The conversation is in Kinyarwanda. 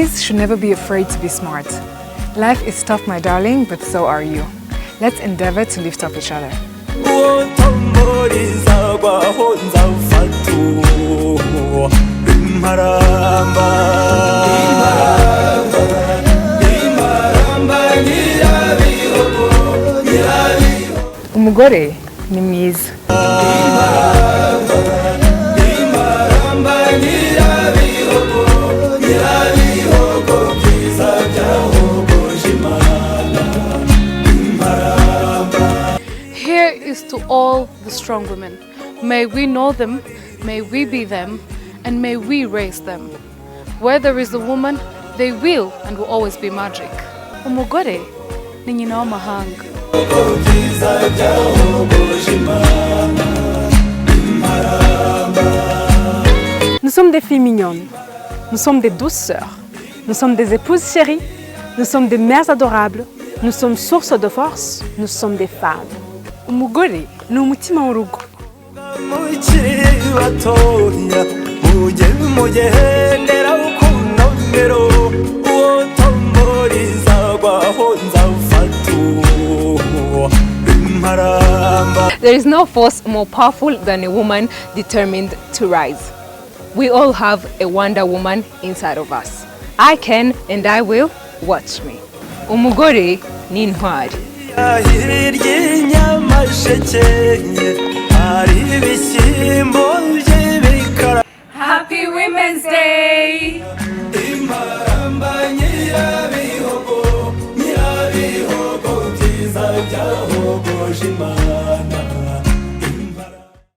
Ladies should never be afraid to be smart. Life is tough, my darling, but so are you. Let's endeavor to lift up each other. Umugore ni mwiza. Imparamba Nyirabihogo, Nyirabihogo byiza byahogoje Imana. Here is to all the strong women. May we know them, may we be them, and may we raise them. Where there is a woman, they will and will always be magic. Umugore ni nyina w'amahanga. Nous sommes des filles mignonnes, nous sommes des douces sœurs, nous sommes des épouses chéries, nous sommes des mères adorables, nous sommes source de force, nous sommes des femmes. Umugore ni umutima w'urugo. There is no force more powerful than a woman determined to rise. We all have a Wonder Woman inside of us. I can and I will. Watch me. Umugore ni intwari. Happy Women's Day! Imparamba Nyirabihogo, Nyirabihogo byiza byahogoje Imana.